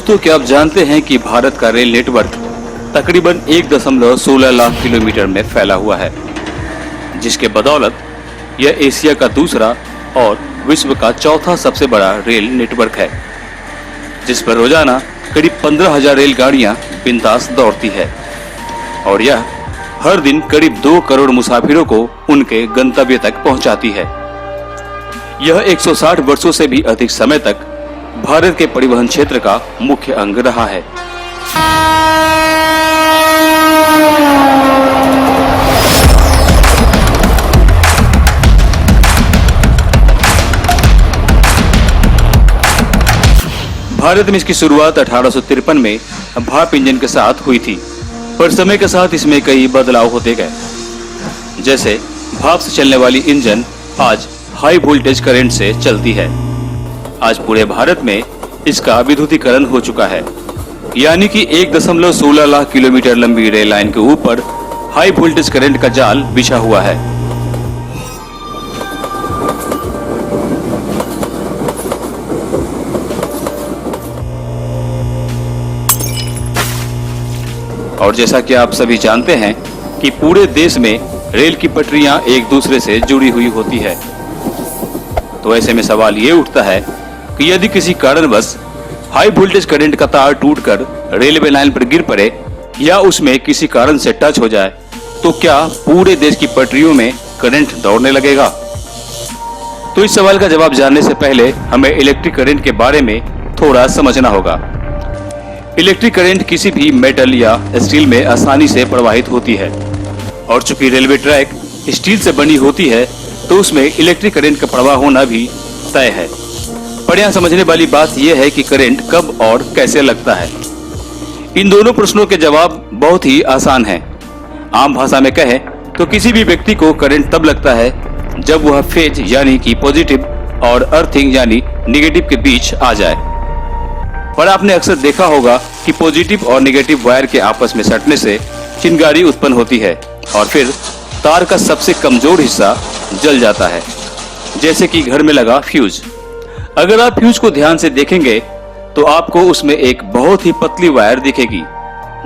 दोस्तों, क्या आप जानते हैं कि भारत का रेल नेटवर्क तकरीबन 1.16 लाख किलोमीटर में फैला हुआ है, जिसके बदौलत यह एशिया का दूसरा और विश्व का चौथा सबसे बड़ा रेल नेटवर्क है, जिस पर रोजाना करीब 15,000 रेलगाड़ियां बिंदास दौड़ती है और यह हर दिन करीब 2 करोड़ मुसाफिरों को उनके गंतव्य तक पहुंचाती है। यह 160 वर्षों से भी अधिक समय तक भारत के परिवहन क्षेत्र का मुख्य अंग रहा है। भारत में इसकी शुरुआत 1853 में भाप इंजन के साथ हुई थी, पर समय के साथ इसमें कई बदलाव होते गए। जैसे भाप से चलने वाली इंजन आज हाई वोल्टेज करंट से चलती है। आज पूरे भारत में इसका विद्युतीकरण हो चुका है, यानी कि 1.16 लाख किलोमीटर लंबी रेल लाइन के ऊपर हाई वोल्टेज करंट का जाल बिछा हुआ है। और जैसा कि आप सभी जानते हैं कि पूरे देश में रेल की पटरियां एक दूसरे से जुड़ी हुई होती है, तो ऐसे में सवाल ये उठता है कि यदि किसी कारणवश हाई वोल्टेज करंट का तार टूटकर रेलवे लाइन पर गिर पड़े या उसमें किसी कारण से टच हो जाए, तो क्या पूरे देश की पटरियों में करंट दौड़ने लगेगा? तो इस सवाल का जवाब जानने से पहले हमें इलेक्ट्रिक करंट के बारे में थोड़ा समझना होगा। इलेक्ट्रिक करंट किसी भी मेटल या स्टील में आसानी से प्रवाहित होती है, और चूंकि रेलवे ट्रैक स्टील से बनी होती है तो उसमें इलेक्ट्रिक करंट का प्रवाह होना भी तय है। पर यहाँ समझने वाली बात यह है कि करंट कब और कैसे लगता है। इन दोनों प्रश्नों के जवाब बहुत ही आसान हैं। आम भाषा में कहें तो किसी भी व्यक्ति को करंट तब लगता है जब वह फेज यानी कि पॉजिटिव और अर्थिंग यानी निगेटिव के बीच आ जाए। पर आपने अक्सर देखा होगा कि पॉजिटिव और नेगेटिव वायर के आपस में सटने से चिंगारी उत्पन्न होती है और फिर तार का सबसे कमजोर हिस्सा जल जाता है, जैसे कि घर में लगा फ्यूज। अगर आप फ्यूज को ध्यान से देखेंगे तो आपको उसमें एक बहुत ही पतली वायर दिखेगी,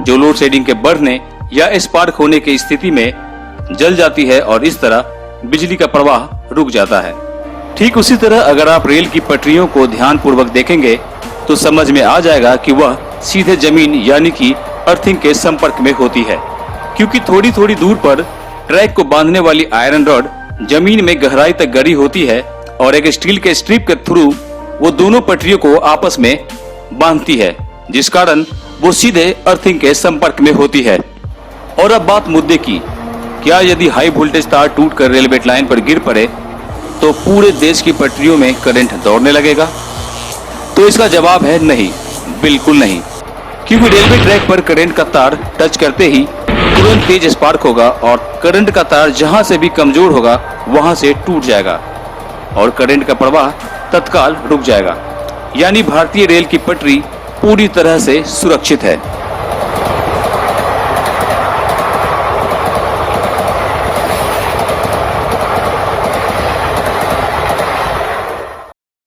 जो लोड शेडिंग के बढ़ने या स्पार्क होने की स्थिति में जल जाती है और इस तरह बिजली का प्रवाह रुक जाता है। ठीक उसी तरह अगर आप रेल की पटरियों को ध्यानपूर्वक देखेंगे तो समझ में आ जाएगा कि वह सीधे जमीन यानी कि अर्थिंग के संपर्क में होती है, क्योंकि थोड़ी थोड़ी दूर पर ट्रैक को बांधने वाली आयरन रॉड जमीन में गहराई तक गड़ी होती है और एक स्टील के स्ट्रिप के थ्रू वो दोनों पटरियों को आपस में बांधती है, जिस कारण वो सीधे अर्थिंग के संपर्क में होती है। और अब बात मुद्दे की, क्या यदि हाई वोल्टेज तार टूटकर रेलवे लाइन पर गिर पड़े तो पूरे देश की पटरियों में करंट दौड़ने लगेगा? तो इसका जवाब है नहीं, बिल्कुल नहीं, क्योंकि रेलवे ट्रैक पर करंट का तार टच करते ही तुरंत तेज स्पार्क होगा और करंट का तार जहां से भी कमजोर होगा वहां से टूट जाएगा और करंट का प्रवाह तत्काल रुक जाएगा। यानी भारतीय रेल की पटरी पूरी तरह से सुरक्षित है।